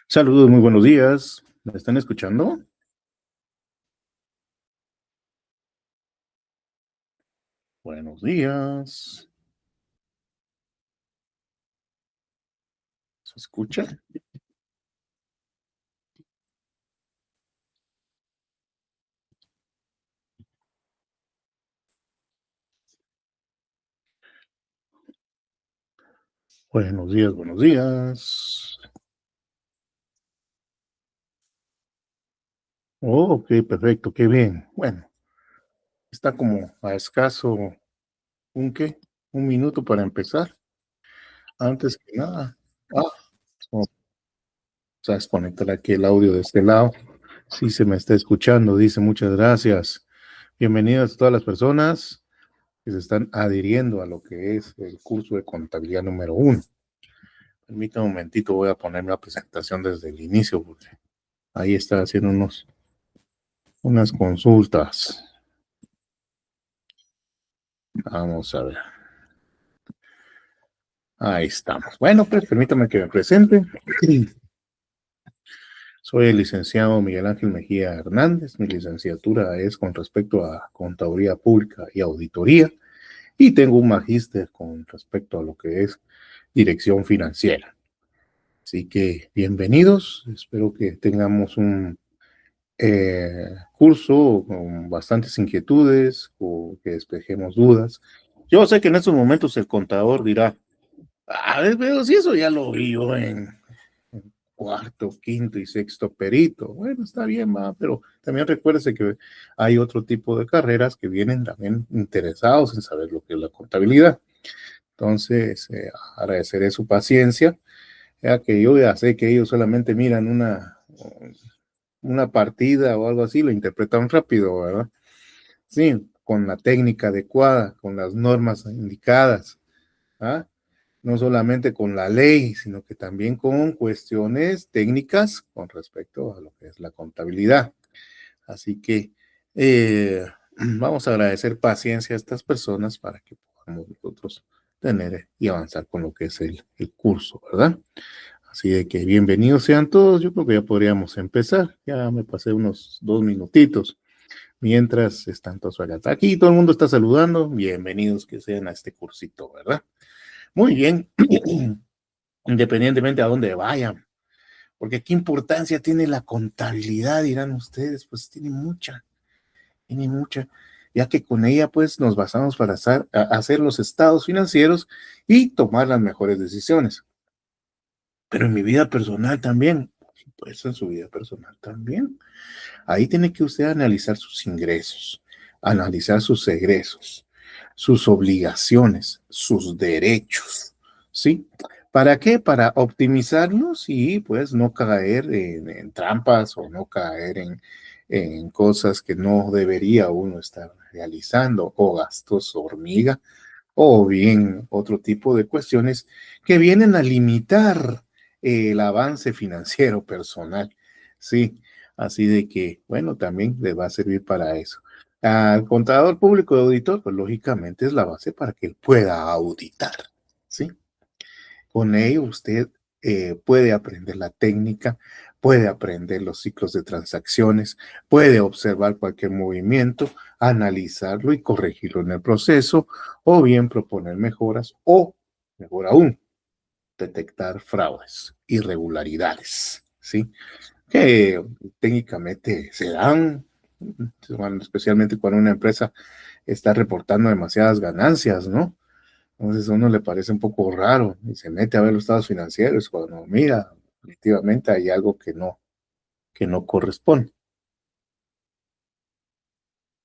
Saludos, muy buenos días. ¿Me están escuchando? Buenos días. ¿Se escucha? Buenos días, buenos días. Oh, ok, perfecto, qué bien. Bueno, está como a escaso ¿qué? Un minuto para empezar. Antes que nada, ah, vamos a desconectar aquí el audio de este lado. Sí se me está escuchando, dice muchas gracias. Bienvenidas a todas las personas que se están adhiriendo a lo que es el curso de contabilidad número 1. Permítame un momentito, voy a poner la presentación desde el inicio, porque ahí está haciendo unas consultas. Vamos a ver. Ahí estamos. Bueno, pues permítame que me presente. Soy el licenciado Miguel Ángel Mejía Hernández. Mi licenciatura es con respecto a Contaduría Pública y Auditoría. Y tengo un magíster con respecto a lo que es Dirección Financiera. Así que bienvenidos. Espero que tengamos un curso con bastantes inquietudes o que despejemos dudas. Yo sé que en estos momentos el contador dirá, pero si eso ya lo vi yo en cuarto, quinto y sexto perito. Bueno, está bien, va, pero también recuérdese que hay otro tipo de carreras que vienen también interesados en saber lo que es la contabilidad. Entonces, agradeceré su paciencia, ya que yo ya sé que ellos solamente miran una partida o algo así, lo interpretan rápido, ¿verdad? Sí, con la técnica adecuada, con las normas indicadas, ¿ah? No solamente con la ley, sino que también con cuestiones técnicas con respecto a lo que es la contabilidad. Así que vamos a agradecer paciencia a estas personas para que podamos nosotros tener y avanzar con lo que es el curso, ¿verdad? Así de que bienvenidos sean todos. Yo creo que ya podríamos empezar. Ya me pasé unos 2 minutitos mientras están todos acá. Aquí todo el mundo está saludando. Bienvenidos que sean a este cursito, ¿verdad? Muy bien. Independientemente a dónde vayan. Porque qué importancia tiene la contabilidad, dirán ustedes. Pues tiene mucha, ya que con ella pues nos basamos para hacer los estados financieros y tomar las mejores decisiones. Pero en mi vida personal también, por supuesto, en su vida personal también. Ahí tiene que usted analizar sus ingresos, analizar sus egresos, sus obligaciones, sus derechos, ¿sí? ¿Para qué? Para optimizarlos y pues no caer en trampas o no caer en cosas que no debería uno estar realizando o gastos hormiga o bien otro tipo de cuestiones que vienen a limitar el avance financiero personal. Sí, así de que, bueno, también le va a servir para eso. Al contador público de auditor, pues lógicamente es la base para que él pueda auditar. Sí, con ello usted puede aprender la técnica, puede aprender los ciclos de transacciones, puede observar cualquier movimiento, analizarlo y corregirlo en el proceso, o bien proponer mejoras, o, mejor aún, detectar fraudes, irregularidades, ¿sí? Que técnicamente se dan, especialmente cuando una empresa está reportando demasiadas ganancias, ¿no? Entonces a uno le parece un poco raro y se mete a ver los estados financieros cuando mira, definitivamente hay algo que no corresponde.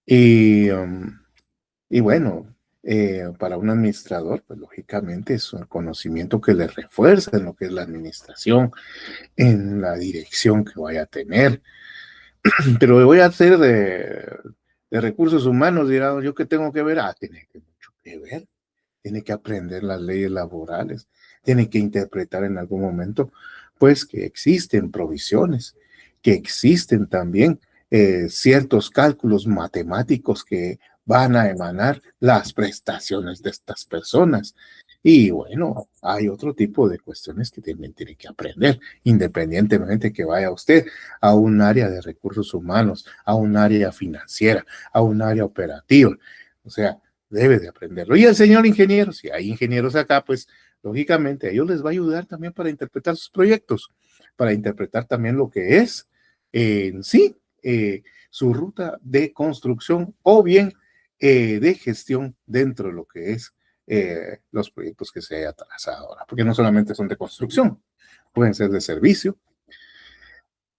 Y, y bueno, para un administrador, pues lógicamente es un conocimiento que le refuerza en lo que es la administración, en la dirección que vaya a tener. Pero voy a hacer de recursos humanos, dirá, ¿yo qué tengo que ver? Tiene que mucho que ver. Tiene que aprender las leyes laborales, tiene que interpretar en algún momento, pues que existen provisiones, que existen también ciertos cálculos matemáticos que van a emanar las prestaciones de estas personas. Y bueno, hay otro tipo de cuestiones que también tiene que aprender, independientemente que vaya usted a un área de recursos humanos, a un área financiera, a un área operativa. O sea, debe de aprenderlo. Y el señor ingeniero, si hay ingenieros acá, pues lógicamente a ellos les va a ayudar también para interpretar sus proyectos, para interpretar también lo que es en sí su ruta de construcción o bien de gestión dentro de lo que es los proyectos que se haya trazado ahora, porque no solamente son de construcción, pueden ser de servicio,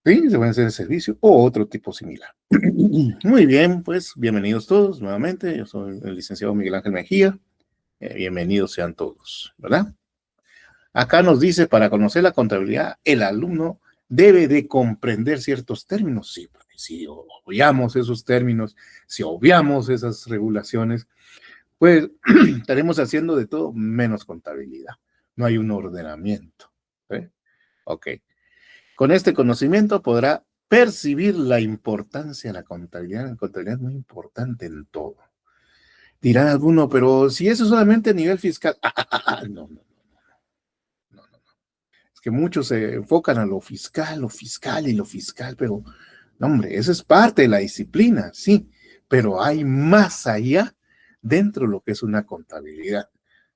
¿sí? Se pueden ser de servicio o otro tipo similar. Muy bien, pues bienvenidos todos nuevamente. Yo soy el licenciado Miguel Ángel Mejía. Bienvenidos sean todos, ¿verdad? Acá nos dice, para conocer la contabilidad, el alumno debe de comprender ciertos términos. Sí, porque si obviamos esos términos, si obviamos esas regulaciones, pues estaremos haciendo de todo menos contabilidad. No hay un ordenamiento. ¿Eh? Ok. Con este conocimiento podrá percibir la importancia de la contabilidad. La contabilidad es muy importante en todo. Dirá alguno, pero si eso es solamente a nivel fiscal. No, no, no, no. Es que muchos se enfocan a lo fiscal y lo fiscal, pero no, hombre, eso es parte de la disciplina, sí, pero hay más allá dentro de lo que es una contabilidad.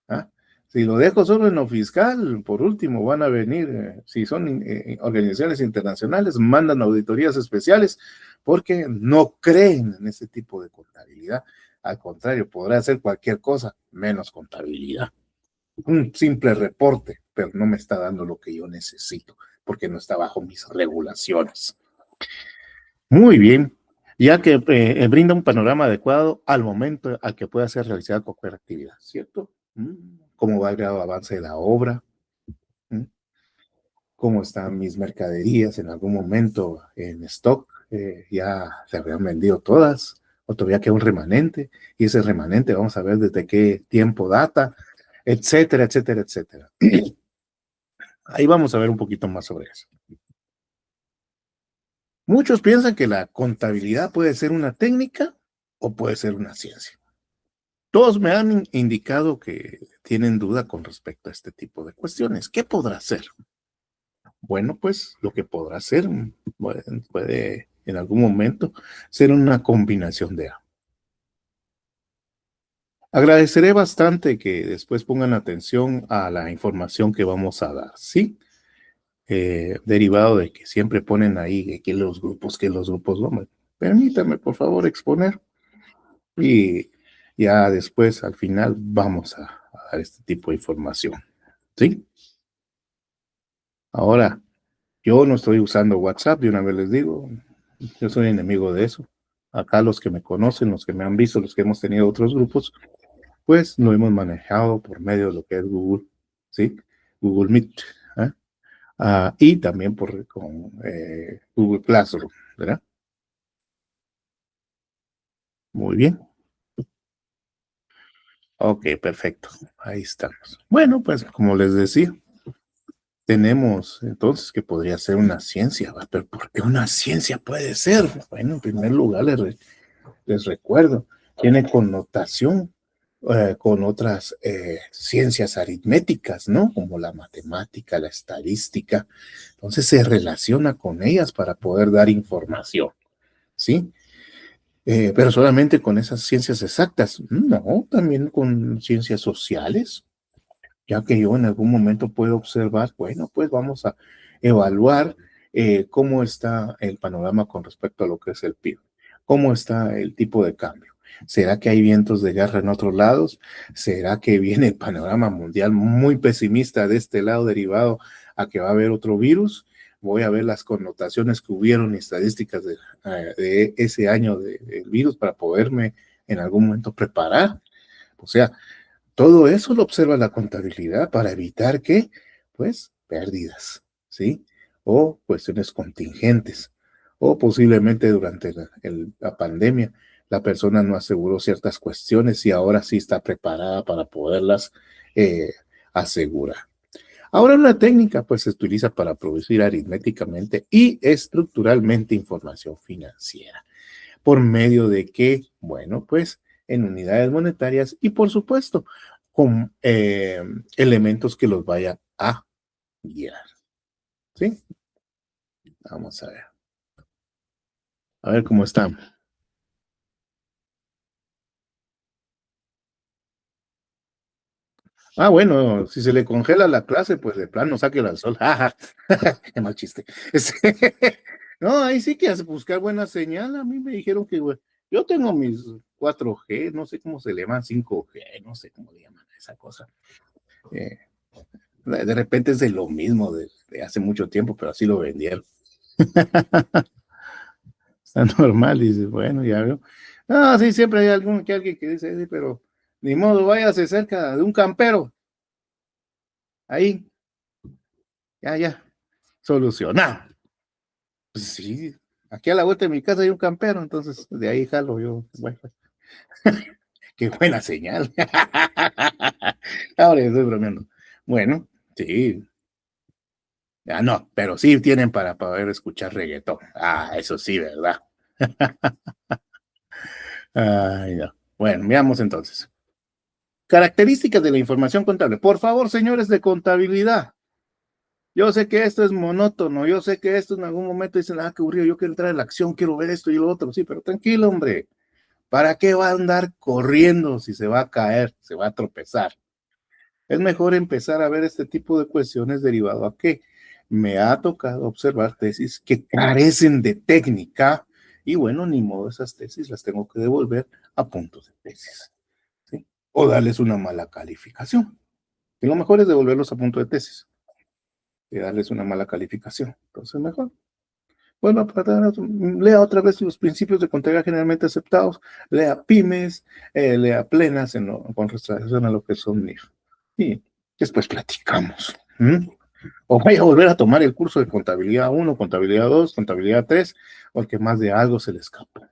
¿Ah? Si lo dejo solo en lo fiscal, por último van a venir, si son organizaciones internacionales, mandan auditorías especiales porque no creen en ese tipo de contabilidad. Al contrario, podrá hacer cualquier cosa menos contabilidad. Un simple reporte, pero no me está dando lo que yo necesito porque no está bajo mis regulaciones. Muy bien, ya que brinda un panorama adecuado al momento al que pueda ser realizada cualquier actividad, ¿cierto? ¿Cómo va el grado de avance de la obra? ¿Mm? ¿Cómo están mis mercaderías en algún momento en stock? ¿Ya se habían vendido todas? ¿O todavía queda un remanente? Y ese remanente vamos a ver desde qué tiempo data, etcétera, etcétera, etcétera. Ahí vamos a ver un poquito más sobre eso. Muchos piensan que la contabilidad puede ser una técnica o puede ser una ciencia. Todos me han indicado que tienen duda con respecto a este tipo de cuestiones. ¿Qué podrá ser? Bueno, pues lo que podrá ser puede en algún momento ser una combinación de ambos. Agradeceré bastante que después pongan atención a la información que vamos a dar, ¿sí? Derivado de que siempre ponen ahí que los grupos, no, permítame por favor exponer y ya después al final vamos a dar este tipo de información, ¿sí? Ahora, yo no estoy usando WhatsApp, de una vez les digo, yo soy enemigo de eso. Acá los que me conocen, los que me han visto, los que hemos tenido otros grupos, pues lo hemos manejado por medio de lo que es Google, ¿sí? Google Meet, ¿eh? Y también con Google Classroom, ¿verdad? Muy bien. Ok, perfecto. Ahí estamos. Bueno, pues como les decía, tenemos entonces que podría ser una ciencia, ¿va? Pero ¿por qué una ciencia puede ser? Bueno, en primer lugar, les recuerdo, tiene connotación con otras ciencias aritméticas, ¿no? Como la matemática, la estadística. Entonces se relaciona con ellas para poder dar información, ¿sí? Pero solamente con esas ciencias exactas, no, también con ciencias sociales, ya que yo en algún momento puedo observar, bueno, pues vamos a evaluar cómo está el panorama con respecto a lo que es el PIB, cómo está el tipo de cambio. ¿Será que hay vientos de guerra en otros lados? ¿Será que viene el panorama mundial muy pesimista de este lado derivado a que va a haber otro virus? Voy a ver las connotaciones que hubieron y estadísticas de ese año del virus para poderme en algún momento preparar. O sea, todo eso lo observa la contabilidad para evitar que, pues, pérdidas, ¿sí? O cuestiones contingentes. O posiblemente durante la pandemia la persona no aseguró ciertas cuestiones y ahora sí está preparada para poderlas eh, asegurar. Ahora una técnica pues se utiliza para producir aritméticamente y estructuralmente información financiera por medio de que, bueno, pues en unidades monetarias y por supuesto con elementos que los vaya a guiar. ¿Sí? Vamos a ver. A ver cómo están. Ah, bueno, si se le congela la clase, pues de plano sáquela al sol. Qué mal chiste. No, ahí sí que hace buscar buena señal. A mí me dijeron que, güey, yo tengo mis 4G, no sé cómo se le llaman, 5G, no sé cómo le llaman a esa cosa. Eh, de repente es de lo mismo de hace mucho tiempo, pero así lo vendieron. Está normal, dice, bueno, ya veo. Ah, sí, siempre hay alguien que dice, sí, pero ni modo, váyase cerca de un campero. Ahí, ya, solucionado. Pues sí, aquí a la vuelta de mi casa hay un campero, entonces de ahí jalo yo. Bueno, qué buena señal. Ahora estoy bromeando. Bueno, sí. Ah, no, pero sí tienen para poder escuchar reggaetón. Ah, eso sí, ¿verdad? Ay, no. Bueno, veamos entonces. Características de la información contable. Por favor, señores de contabilidad. Yo sé que esto es monótono, yo sé que esto en algún momento dicen, qué aburrido, yo quiero entrar en la acción, quiero ver esto y lo otro, sí, pero tranquilo, hombre. ¿Para qué va a andar corriendo si se va a caer, se va a tropezar? Es mejor empezar a ver este tipo de cuestiones derivado a que me ha tocado observar tesis que carecen de técnica y bueno, ni modo, esas tesis las tengo que devolver a puntos de tesis, ¿sí? O darles una mala calificación. Y lo mejor es devolverlos a punto de tesis y darles una mala calificación. Entonces, mejor. Bueno, lea otra vez los principios de contabilidad generalmente aceptados, lea pymes, lea plenas con relación a lo que son NIF. Y después platicamos. O vaya a volver a tomar el curso de contabilidad 1, contabilidad 2, contabilidad 3, porque más de algo se le escapa.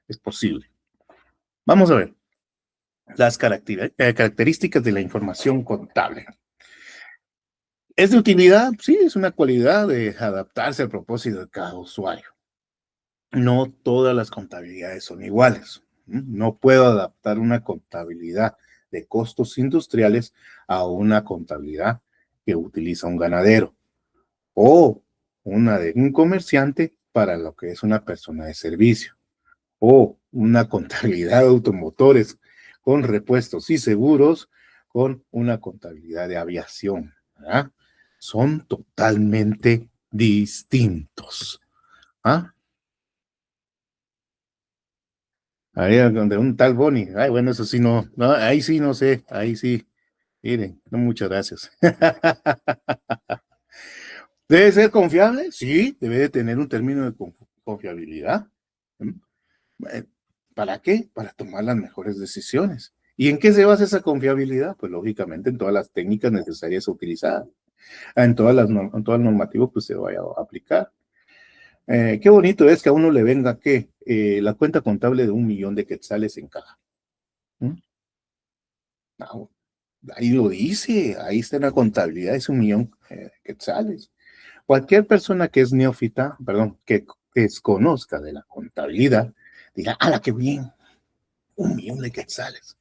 Es posible. Vamos a ver las características de la información contable. ¿Es de utilidad? Sí, es una cualidad de adaptarse al propósito de cada usuario. No todas las contabilidades son iguales. No puedo adaptar una contabilidad de costos industriales a una contabilidad que utiliza un ganadero o una de un comerciante para lo que es una persona de servicio o una contabilidad de automotores con repuestos y seguros con una contabilidad de aviación, ¿verdad? Son totalmente distintos. ¿Ah? Ahí donde un tal Boni. Ay, bueno, eso sí no, ahí sí no sé, ahí sí. Miren, no, muchas gracias. ¿Debe ser confiable? Sí, debe de tener un término de confiabilidad. ¿Mm? Eh, ¿Para qué? Para tomar las mejores decisiones. ¿Y en qué se basa esa confiabilidad? Pues lógicamente en todas las técnicas necesarias utilizadas, en todo el normativo que usted vaya a aplicar. Qué bonito es que a uno le venga que la cuenta contable de 1 millón de quetzales en caja. ¿Mm? No, ahí lo dice, ahí está en la contabilidad, es 1 millón quetzales. Cualquier persona que es neófita, perdón, que desconozca de la contabilidad, dirá, ¡ala, qué bien! 1 millón de quetzales.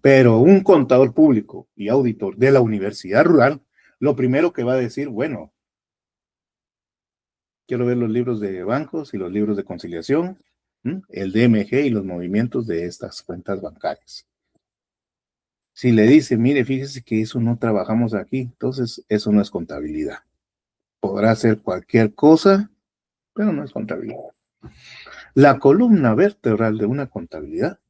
Pero un contador público y auditor de la universidad rural, lo primero que va a decir, bueno, quiero ver los libros de bancos y los libros de conciliación, el DMG y los movimientos de estas cuentas bancarias. Si le dice, mire, fíjese que eso no trabajamos aquí, entonces eso no es contabilidad. Podrá ser cualquier cosa, pero no es contabilidad. La columna vertebral de una contabilidad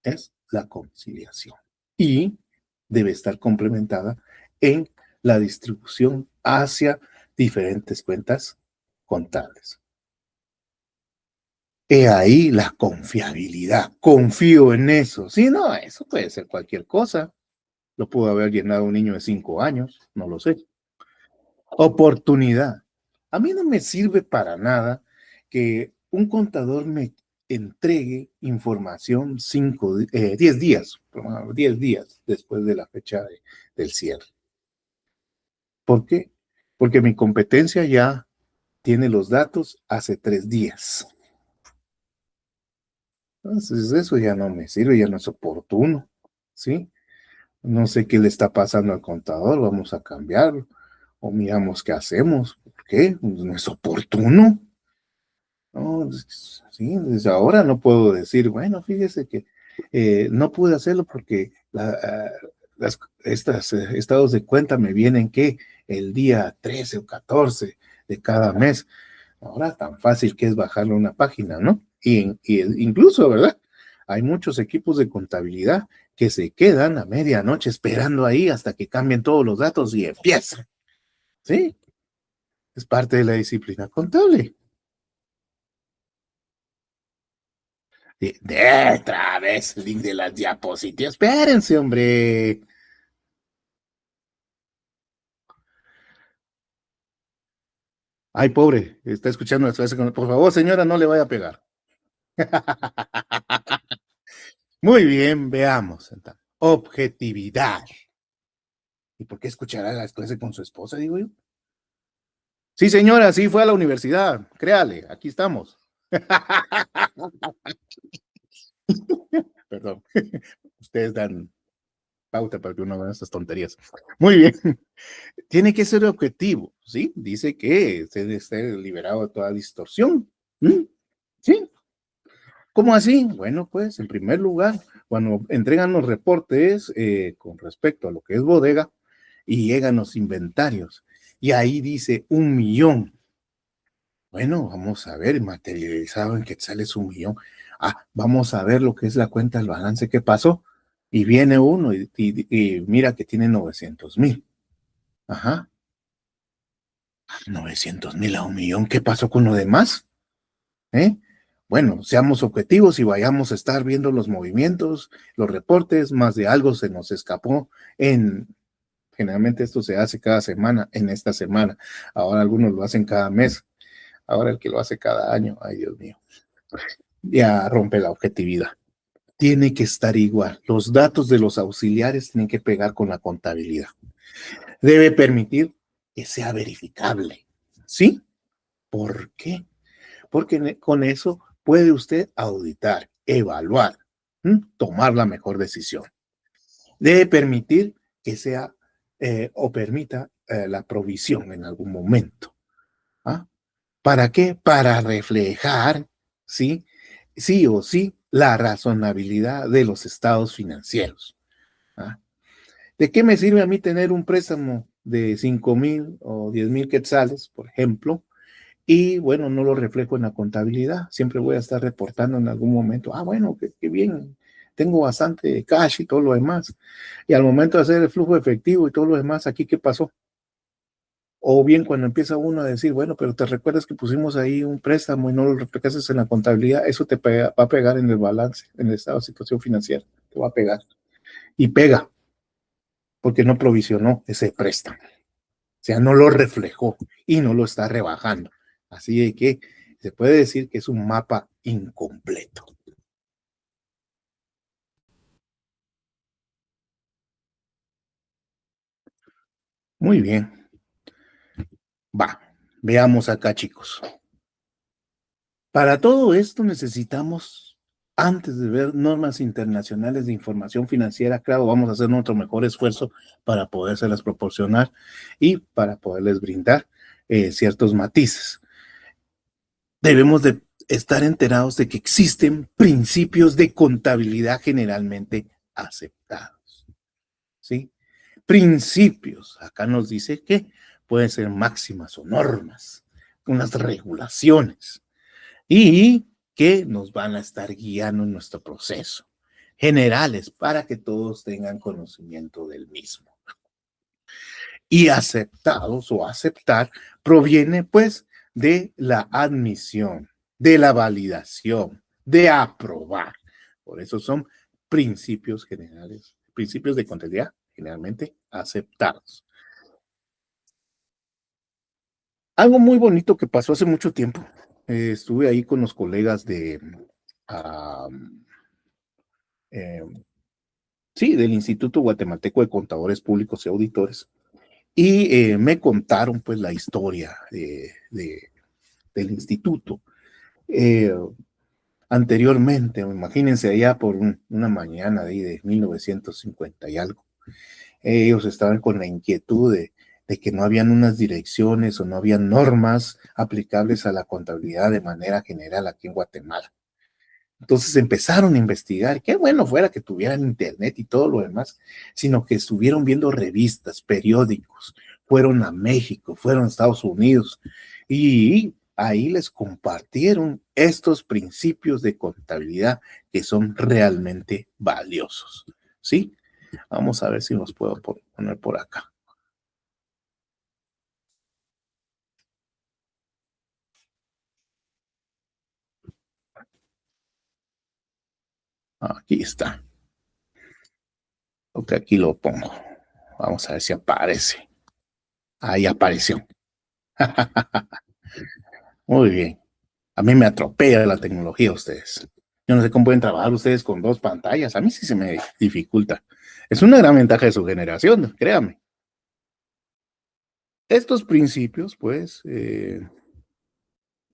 es la conciliación y debe estar complementada en la distribución hacia diferentes cuentas contables. He ahí la confiabilidad. Confío en eso. Sí, no, eso puede ser cualquier cosa. Lo pudo haber llenado un niño de 5 años, no lo sé. Oportunidad. A mí no me sirve para nada que un contador me entregue información 10 días, 10 días después de la fecha del cierre. ¿Por qué? Porque mi competencia ya tiene los datos hace 3 días. Entonces eso ya no me sirve, ya no es oportuno, ¿sí? No sé qué le está pasando al contador, vamos a cambiarlo. O miramos qué hacemos. ¿Por qué? Pues no es oportuno. No, sí, desde ahora no puedo decir, bueno, fíjese que no pude hacerlo porque estas estados de cuenta me vienen que el día 13 o 14 de cada mes. Ahora tan fácil que es bajarle una página, ¿no? Y incluso, ¿verdad? Hay muchos equipos de contabilidad que se quedan a medianoche esperando ahí hasta que cambien todos los datos y empiezan, ¿sí? Es parte de la disciplina contable. De otra vez, el link de las diapositivas. Espérense, hombre. Ay, pobre, está escuchando las clases. Por favor, señora, no le vaya a pegar. Muy bien, veamos. Entonces. Objetividad. ¿Y por qué escuchará las clases con su esposa, digo yo? Sí, señora, sí fue a la universidad. Créale, aquí estamos. Perdón. Ustedes dan pauta para que uno haga estas tonterías. Muy bien. Tiene que ser objetivo, ¿sí? Dice que se debe estar liberado de toda distorsión. ¿Mm? ¿Sí? ¿Cómo así? Bueno, pues, en primer lugar, cuando entregan los reportes con respecto a lo que es bodega y llegan los inventarios, y ahí dice 1 millón. Bueno, vamos a ver, materializado en quetzales 1 millón. Ah, vamos a ver lo que es la cuenta del balance que pasó. Y viene uno y mira que tiene 900,000. Ajá, 900,000 a 1 millón. ¿Qué pasó con lo demás? ¿Eh? Bueno, seamos objetivos y vayamos a estar viendo los movimientos, los reportes, más de algo se nos escapó en, generalmente esto se hace cada semana, en esta semana. Ahora algunos lo hacen cada mes. Ahora el que lo hace cada año, ay Dios mío, ya rompe la objetividad. Tiene que estar igual. Los datos de los auxiliares tienen que pegar con la contabilidad. Debe permitir que sea verificable. ¿Sí? ¿Por qué? Porque con eso puede usted auditar, evaluar, tomar la mejor decisión. Debe permitir que sea o permita la provisión en algún momento. ¿Ah? ¿Para qué? Para reflejar, ¿sí? Sí o sí, la razonabilidad de los estados financieros. ¿Ah? ¿De qué me sirve a mí tener un préstamo de 5,000 o 10,000 quetzales, por ejemplo? Y bueno, no lo reflejo en la contabilidad. Siempre voy a estar reportando en algún momento. Ah, bueno, qué bien. Tengo bastante cash y todo lo demás. Y al momento de hacer el flujo efectivo y todo lo demás, aquí, ¿qué pasó? O bien cuando empieza uno a decir, bueno, pero te recuerdas que pusimos ahí un préstamo y no lo reflejaste en la contabilidad, eso va a pegar en el balance, en el estado de situación financiera, te va a pegar. Y pega, porque no provisionó ese préstamo. O sea, no lo reflejó y no lo está rebajando. Así de que se puede decir que es un mapa incompleto. Muy bien, va, veamos acá, chicos. Para todo esto necesitamos, antes de ver normas internacionales de información financiera, claro, vamos a hacer nuestro mejor esfuerzo para podérselas proporcionar y para poderles brindar ciertos matices. Debemos de estar enterados de que existen principios de contabilidad generalmente aceptados, ¿sí? Principios, acá nos dice que pueden ser máximas o normas, unas regulaciones y que nos van a estar guiando en nuestro proceso, generales, para que todos tengan conocimiento del mismo. Y aceptados o aceptar proviene pues de la admisión, de la validación, de aprobar. Por eso son principios generales, principios de contabilidad generalmente aceptados. Algo muy bonito que pasó hace mucho tiempo, estuve ahí con los colegas de, um, eh, sí, del Instituto Guatemalteco de Contadores Públicos y Auditores, y me contaron pues la historia del instituto. Eh, Anteriormente, imagínense allá por una mañana de 1950 y algo, Ellos estaban con la inquietud de que no habían unas direcciones o no habían normas aplicables a la contabilidad de manera general aquí en Guatemala. Entonces empezaron a investigar, qué bueno fuera que tuvieran internet y todo lo demás, sino que estuvieron viendo revistas, periódicos, fueron a México, fueron a Estados Unidos y ahí les compartieron estos principios de contabilidad que son realmente valiosos. ¿Sí? Vamos a ver si los puedo poner por acá. Aquí está. Ok, aquí lo pongo. Vamos a ver si aparece. Ahí apareció. Muy bien. A mí me atropella la tecnología ustedes. Yo no sé cómo pueden trabajar ustedes con dos pantallas. A mí sí se me dificulta. Es una gran ventaja de su generación, créame. Estos principios, pues,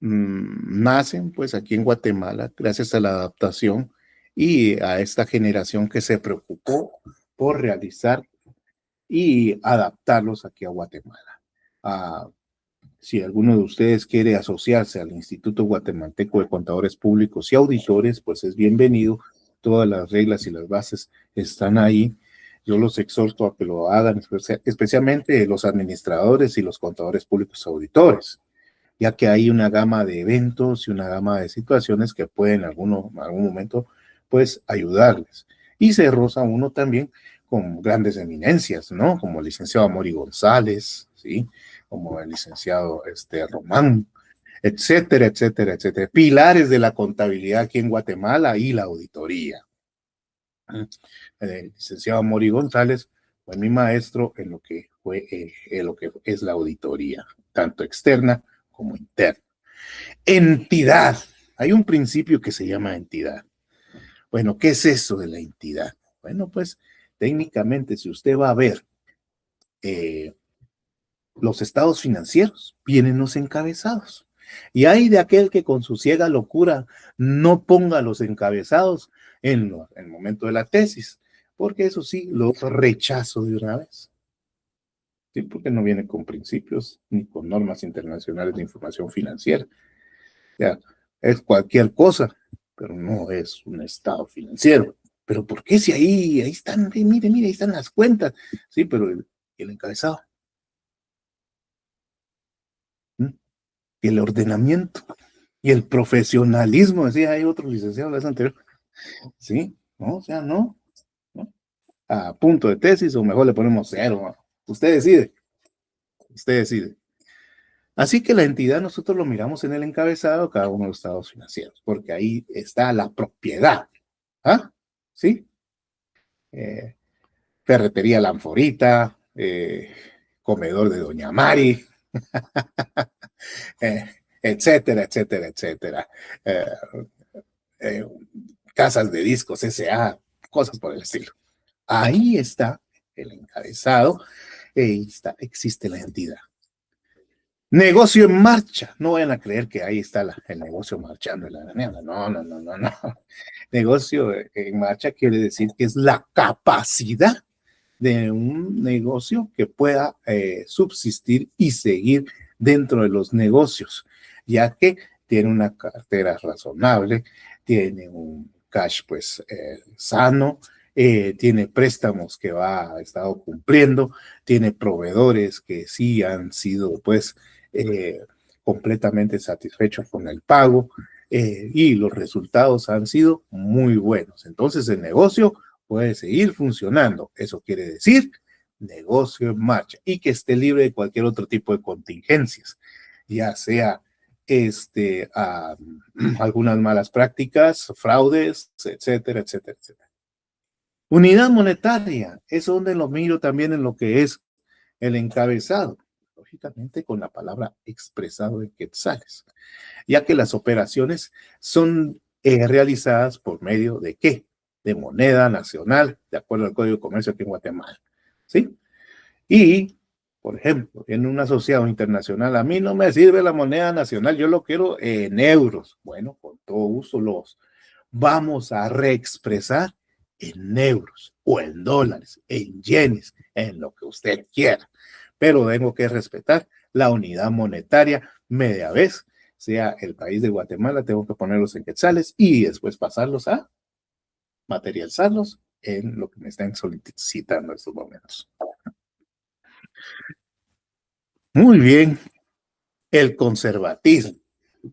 nacen pues aquí en Guatemala gracias a la adaptación y a esta generación que se preocupó por realizar y adaptarlos aquí a Guatemala. Ah, si alguno de ustedes quiere asociarse al Instituto Guatemalteco de Contadores Públicos y Auditores, pues es bienvenido. Todas las reglas y las bases están ahí. Yo los exhorto a que lo hagan, especialmente los administradores y los contadores públicos auditores, ya que hay una gama de eventos y una gama de situaciones que pueden en algún momento pues ayudarles. Y se roza uno también con grandes eminencias, ¿no? Como el licenciado Amori González, ¿sí? Como el licenciado Román, etcétera, etcétera, etcétera. Pilares de la contabilidad aquí en Guatemala y la auditoría. El licenciado Amori González fue mi maestro en lo que fue en lo que es la auditoría, tanto externa como interna. Entidad. Hay un principio que se llama entidad. Bueno, ¿qué es eso de la entidad? Bueno, pues técnicamente, si usted va a ver eh, los estados financieros, vienen los encabezados. Y hay de aquel que con su ciega locura no ponga los encabezados en el momento de la tesis, porque eso sí, los rechazo de una vez. Sí, porque no viene con principios ni con normas internacionales de información financiera. Ya, es cualquier cosa, pero no es un estado financiero. Pero ¿por qué si ahí están, mire, ahí están las cuentas? Sí, pero el encabezado, ¿m? Y el ordenamiento y el profesionalismo, decía, hay otro licenciado la vez anterior, sí, no, o sea, no, no, a punto de tesis o mejor le ponemos cero, ¿no? Usted decide, usted decide. Así que la entidad nosotros lo miramos en el encabezado, cada uno de los estados financieros, porque ahí está la propiedad, ¿ah? ¿Sí? Eh, Ferretería Lanforita, comedor de Doña Mari, eh, etcétera, etcétera, etcétera. Eh, eh, Casas de discos S.A., cosas por el estilo. Ahí está el encabezado, ahí está, existe la entidad. Negocio en marcha. No vayan a creer que ahí está el negocio marchando en la granada. No, no, no, no, no. Negocio en marcha quiere decir que es la capacidad de un negocio que pueda subsistir y seguir dentro de los negocios, ya que tiene una cartera razonable, tiene un cash pues sano, tiene préstamos que ha estado cumpliendo, tiene proveedores que sí han sido pues completamente satisfechos con el pago y los resultados han sido muy buenos. Entonces el negocio puede seguir funcionando. Eso quiere decir negocio en marcha y que esté libre de cualquier otro tipo de contingencias, ya sea algunas malas prácticas, fraudes, etcétera, etcétera, etcétera. Unidad monetaria, es donde lo miro también en lo que es el encabezado, lógicamente con la palabra expresado en quetzales, ya que las operaciones son realizadas por medio de ¿qué? De moneda nacional, de acuerdo al Código de Comercio aquí en Guatemala, ¿sí? Y, por ejemplo, en un asociado internacional, a mí no me sirve la moneda nacional, yo lo quiero en euros. Bueno, con todo gusto los vamos a reexpresar en euros o en dólares, en yenes, en lo que usted quiera. Pero tengo que respetar la unidad monetaria media vez, sea el país de Guatemala, tengo que ponerlos en quetzales y después pasarlos a materializarlos en lo que me están solicitando en estos momentos. Muy bien, el conservatismo.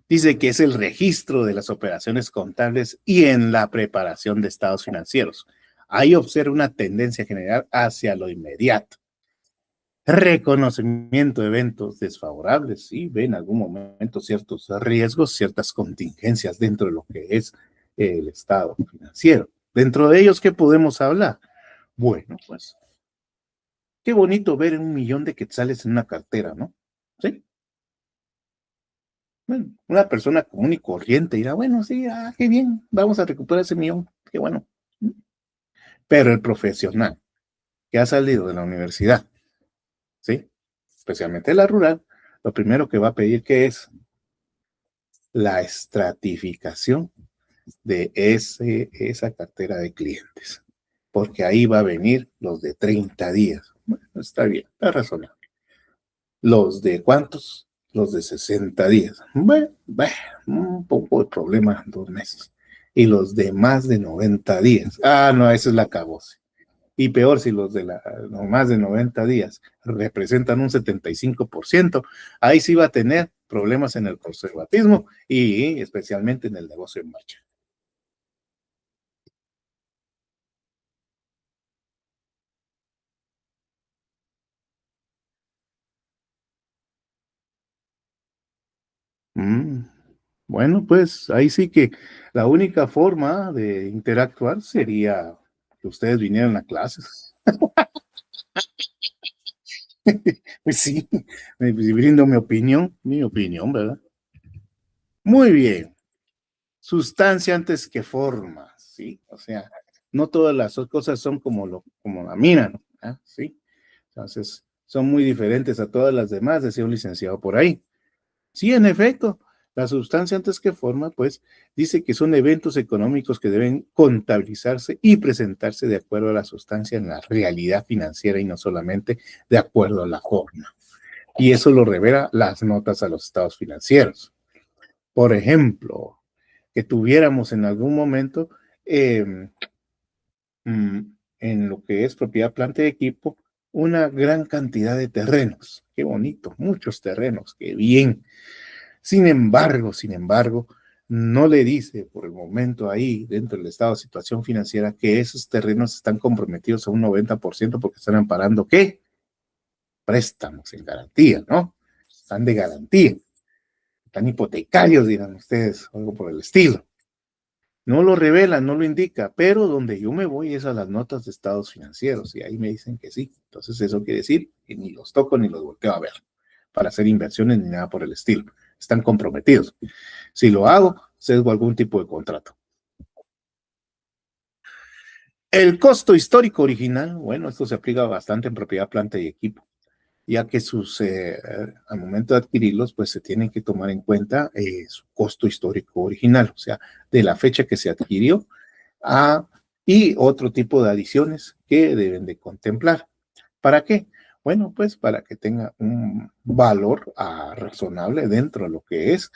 Dice que es el registro de las operaciones contables y en la preparación de estados financieros. Ahí observa una tendencia general hacia lo inmediato. Reconocimiento de eventos desfavorables, sí, ve en algún momento ciertos riesgos, ciertas contingencias dentro de lo que es el estado financiero. Dentro de ellos, ¿qué podemos hablar? Bueno, pues, qué bonito ver 1 millón de quetzales en una cartera, ¿no? Sí. Bueno, una persona común y corriente dirá, bueno, sí, qué bien, vamos a recuperar ese millón, qué bueno. Pero el profesional que ha salido de la universidad, ¿sí? Especialmente la rural, lo primero que va a pedir que es la estratificación de esa cartera de clientes, porque ahí va a venir los de 30 días. Bueno, está bien, está razonable. ¿Los de cuántos? Los de 60 días. Bueno, un poco de problema, 2 meses. Y los de más de 90 días. No, esa es la cabose. Y peor si los de no, más de 90 días representan un 75%, ahí sí va a tener problemas en el conservatismo y especialmente en el negocio en marcha. Mm, bueno, pues ahí sí que la única forma de interactuar sería que ustedes vinieran a clases. Pues sí, me brindo mi opinión, ¿verdad? Muy bien. Sustancia antes que forma, ¿sí? O sea, no todas las cosas son como la miran, ¿ah? ¿Sí? Entonces, son muy diferentes a todas las demás, decía un licenciado por ahí. Sí, en efecto, la sustancia antes que forma, pues, dice que son eventos económicos que deben contabilizarse y presentarse de acuerdo a la sustancia en la realidad financiera y no solamente de acuerdo a la forma. Y eso lo revela las notas a los estados financieros. Por ejemplo, que tuviéramos en algún momento eh, en lo que es propiedad, planta y equipo, una gran cantidad de terrenos. Qué bonito, muchos terrenos, qué bien. Sin embargo, no le dice por el momento ahí, dentro del estado de situación financiera, que esos terrenos están comprometidos a un 90% porque están amparando, ¿qué? Préstamos en garantía, ¿no? Están de garantía, están hipotecarios, dirán ustedes, algo por el estilo. No lo revela, no lo indica, pero donde yo me voy es a las notas de estados financieros y ahí me dicen que sí. Entonces eso quiere decir que ni los toco ni los volteo a ver para hacer inversiones ni nada por el estilo. Están comprometidos. Si lo hago, sesgo algún tipo de contrato. El costo histórico original, bueno, esto se aplica bastante en propiedad, planta y equipo, ya que al momento de adquirirlos, pues se tienen que tomar en cuenta su costo histórico original, o sea, de la fecha que se adquirió a, y otro tipo de adiciones que deben de contemplar. ¿Para qué? Bueno, pues para que tenga un valor razonable dentro de lo que es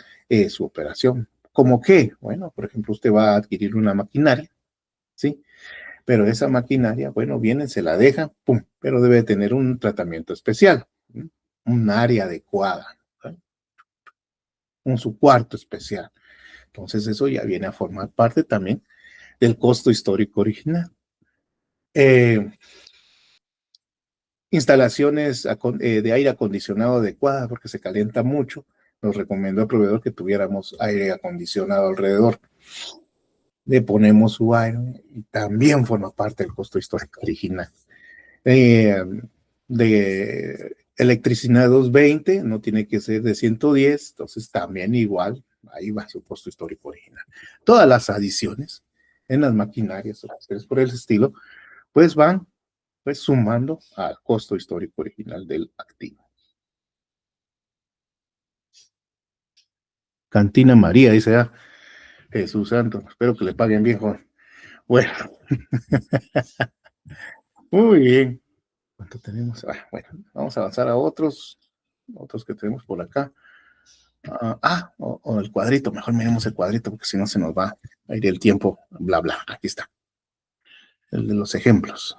su operación. ¿Cómo qué? Bueno, por ejemplo, usted va a adquirir una maquinaria, ¿sí? Pero esa maquinaria, bueno, viene, se la deja, pum, pero debe tener un tratamiento especial, ¿sí? Un área adecuada, ¿sí? Su cuarto especial. Entonces eso ya viene a formar parte también del costo histórico original. Eh, Instalaciones de aire acondicionado adecuadas porque se calienta mucho. Nos recomendó el proveedor que tuviéramos aire acondicionado alrededor. Le ponemos su aire y también forma parte del costo histórico original. Eh, de electricidad 220, no tiene que ser de 110, entonces también igual, ahí va su costo histórico original. Todas las adiciones en las maquinarias o por el estilo, pues van pues sumando al costo histórico original del activo. Cantina María, dice, Jesús Santo, espero que le paguen bien, joven. Bueno, muy bien. ¿Cuánto tenemos? Bueno, vamos a avanzar a otros que tenemos por acá. O el cuadrito, mejor miremos el cuadrito porque si no se nos va a ir el tiempo, bla, bla. Aquí está, el de los ejemplos.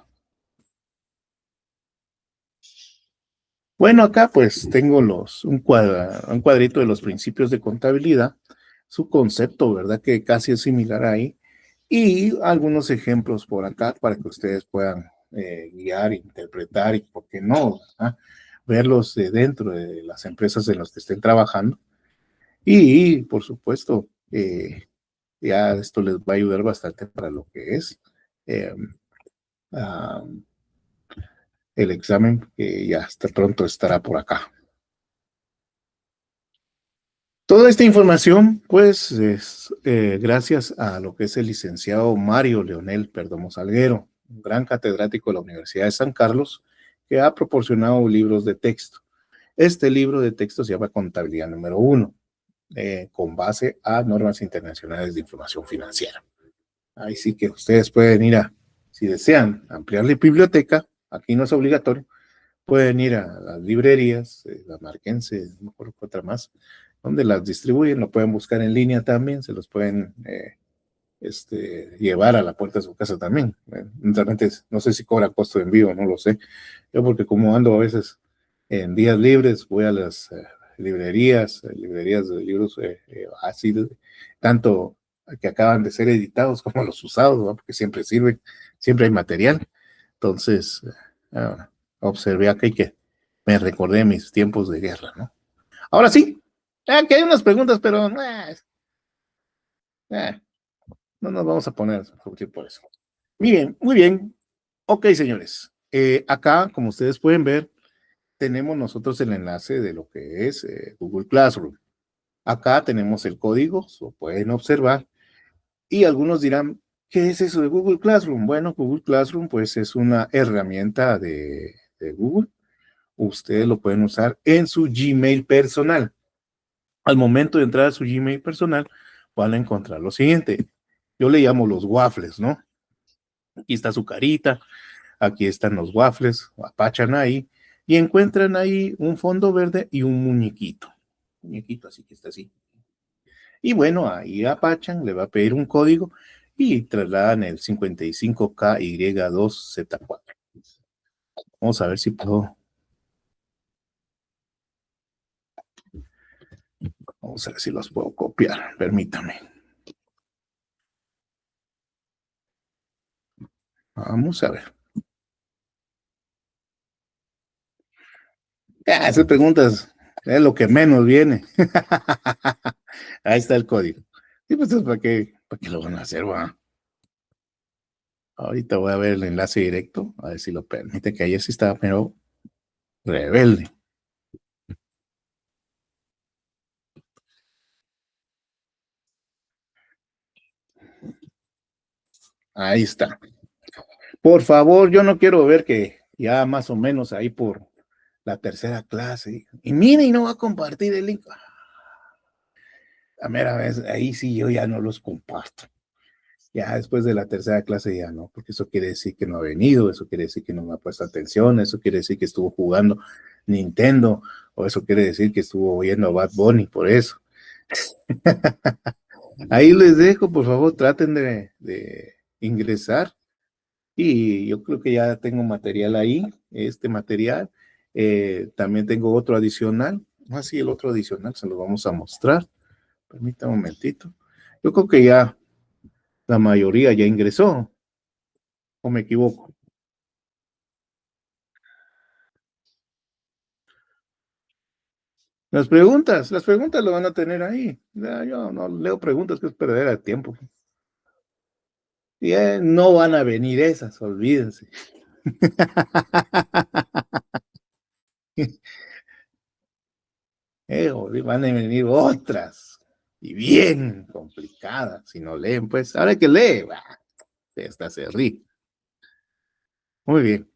Bueno, acá pues tengo un cuadrito de los principios de contabilidad, su concepto, ¿verdad? Que casi es similar ahí, y algunos ejemplos por acá para que ustedes puedan guiar, interpretar y, ¿por qué no? ¿Verdad? Verlos dentro de las empresas en las que estén trabajando. Y, por supuesto, ya esto les va a ayudar bastante para lo que es eh, ah, el examen que ya hasta pronto estará por acá. Toda esta información, pues, es gracias a lo que es el licenciado Mario Leonel Perdomo Salguero, un gran catedrático de la Universidad de San Carlos, que ha proporcionado libros de texto. Este libro de texto se llama Contabilidad número 1, con base a normas internacionales de información financiera. Ahí sí que ustedes pueden ir si desean ampliar la biblioteca, aquí no es obligatorio, pueden ir a las librerías, la Marquense, no me acuerdo qué otra más, donde las distribuyen, lo pueden buscar en línea también, se los pueden llevar a la puerta de su casa también. Realmente no sé si cobra costo de envío, no lo sé. Yo porque como ando a veces en días libres, voy a las librerías de libros así, tanto que acaban de ser editados como los usados, ¿no? Porque siempre sirven, siempre hay material. Entonces, uh, observé acá y que me recordé mis tiempos de guerra, ¿no? Ahora sí, que hay unas preguntas, pero eh, no nos vamos a poner a discutir por eso. Muy bien, muy bien. Ok, señores. Acá, como ustedes pueden ver, tenemos nosotros el enlace de lo que es Google Classroom. Acá tenemos el código, lo pueden observar. Y algunos dirán, ¿qué es eso de Google Classroom? Bueno, Google Classroom pues es una herramienta de Google. Ustedes lo pueden usar en su Gmail personal. Al momento de entrar a su Gmail personal, van a encontrar lo siguiente. Yo le llamo los waffles, ¿no? Aquí está su carita, aquí están los waffles, apachan ahí y encuentran ahí un fondo verde y un muñequito. Muñequito así que está así. Y bueno, ahí apachan, le va a pedir un código y trasladan el 55KY2Z4. Vamos a ver si puedo. Vamos a ver si los puedo copiar. Permítame. Vamos a ver. Esas preguntas es lo que menos viene. Ahí está el código. Y pues, ¿para qué lo van a hacer, va? Ahorita voy a ver el enlace directo, a ver si lo permite, que ayer sí estaba, pero rebelde. Ahí está. Por favor, yo no quiero ver que ya más o menos ahí por la tercera clase. Y mire, y no va a compartir el link. La mera vez, ahí sí yo ya no los comparto. Ya después de la tercera clase ya no, porque eso quiere decir que no ha venido, eso quiere decir que no me ha puesto atención, eso quiere decir que estuvo jugando Nintendo, o eso quiere decir que estuvo oyendo a Bad Bunny, por eso. Ahí les dejo, por favor, traten de ingresar y yo creo que ya tengo material ahí, este material. También tengo otro adicional. Así el otro adicional se lo vamos a mostrar. Permítame un momentito. Yo creo que ya la mayoría ya ingresó, o me equivoco. Las preguntas lo van a tener ahí. Ya, yo no leo preguntas, que es perder el tiempo. Y no van a venir esas, olvídense. Van a venir otras y bien complicadas. Si no leen, pues ahora que lee, esta se ríe. Muy bien.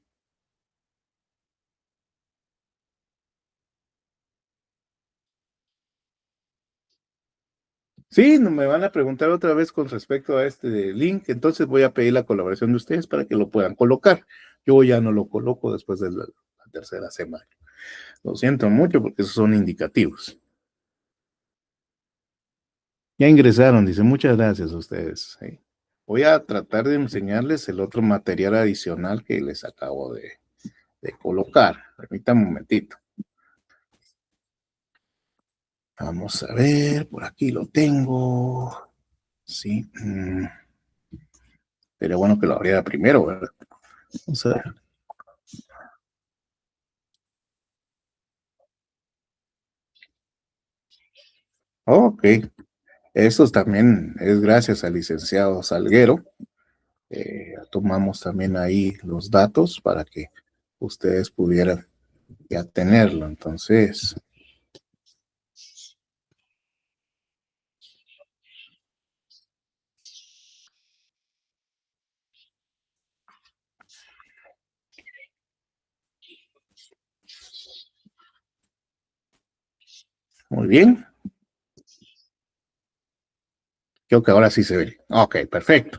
Sí, me van a preguntar otra vez con respecto a este link, entonces voy a pedir la colaboración de ustedes para que lo puedan colocar. Yo ya no lo coloco después de la tercera semana. Lo siento mucho porque esos son indicativos. Ya ingresaron, dice, muchas gracias a ustedes. Sí. Voy a tratar de enseñarles el otro material adicional que les acabo de colocar. Permítanme un momentito. Vamos a ver, por aquí lo tengo. Sí. Pero bueno que lo abriera primero, ¿verdad? Vamos a ver. Ok. Eso también es gracias al licenciado Salguero. Tomamos también ahí los datos para que ustedes pudieran ya tenerlo. Entonces, muy bien. Creo que ahora sí se ve. Ok, perfecto.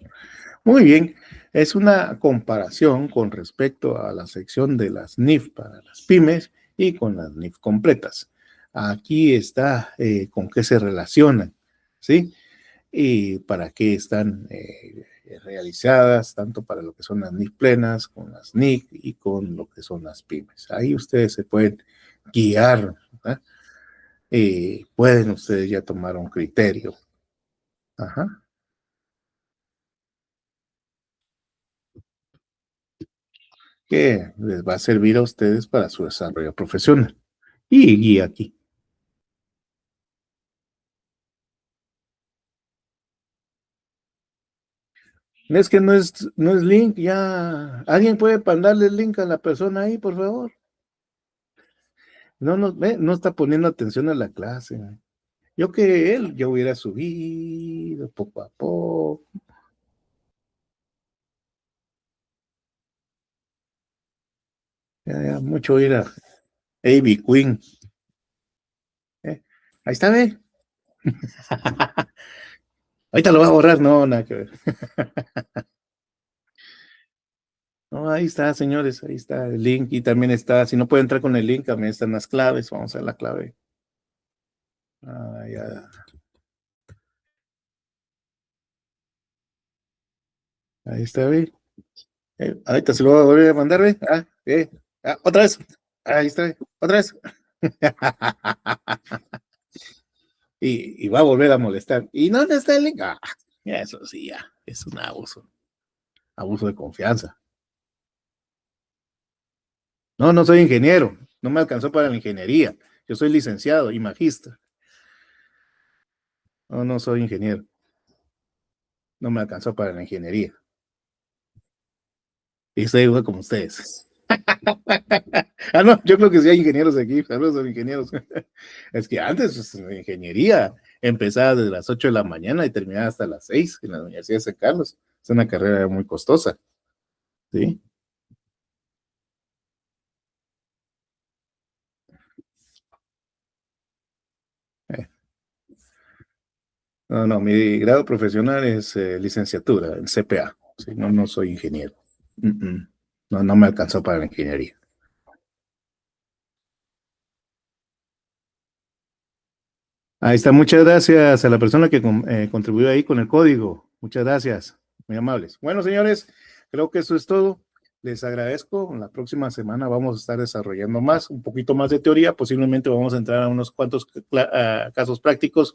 Muy bien. Es una comparación con respecto a la sección de las NIF para las pymes y con las NIF completas. Aquí está con qué se relacionan, ¿sí? Y para qué están realizadas, tanto para lo que son las NIC plenas, con las NIC y con lo que son las pymes. Ahí ustedes se pueden guiar, ¿verdad? Pueden ustedes ya tomar un criterio. Ajá. Que les va a servir a ustedes para su desarrollo profesional. Y guía aquí. Es que no es link, ya. ¿Alguien puede mandarle el link a la persona ahí, por favor? No está poniendo atención a la clase. Yo que él, yo hubiera subido poco a poco. Ya, mucho ir a Ivy Queen. ¿Eh? Ahí está, ve. Ahorita lo va a borrar, no, nada que ver. No, ahí está, señores, ahí está el link y también está, si no puede entrar con el link, también están las claves, vamos a ver la clave. Ah, ya. Ahí está, ve. Ahorita se lo voy a volver a mandar, ve. Otra vez. Ahí está, ve. Otra vez. Y va a volver a molestar. ¿Y dónde está el link? Eso sí, ya, es un abuso de confianza. No, no soy ingeniero, no me alcanzó para la ingeniería. Yo soy licenciado y magista. No, no soy ingeniero, no me alcanzó para la ingeniería. Y estoy igual como ustedes. No, yo creo que sí hay ingenieros aquí, saludos a los ingenieros. Es que antes pues, la ingeniería empezaba desde las 8 de la mañana y terminaba hasta las 6 en la Universidad de San Carlos. Es una carrera muy costosa, ¿sí? Eh, No, no, mi grado profesional es licenciatura en CPA. ¿Sí? No, no soy ingeniero. Mm, mm. No, no me alcanzó para la ingeniería. Ahí está, muchas gracias a la persona que contribuyó ahí con el código. Muchas gracias, muy amables. Bueno, señores, creo que eso es todo. Les agradezco. La próxima semana vamos a estar desarrollando más, un poquito más de teoría. Posiblemente vamos a entrar a unos cuantos casos prácticos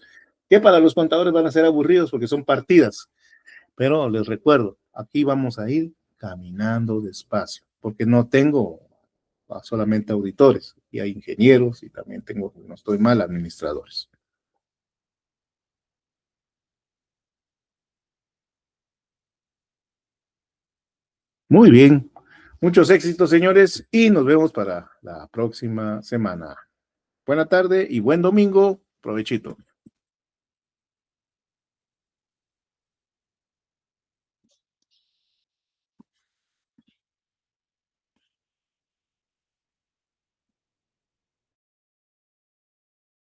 que para los contadores van a ser aburridos porque son partidas. Pero les recuerdo, aquí vamos a ir caminando despacio, porque no tengo solamente auditores, y hay ingenieros y también tengo, no estoy mal, administradores. Muy bien. Muchos éxitos, señores, y nos vemos para la próxima semana. Buena tarde y buen domingo. Provechito.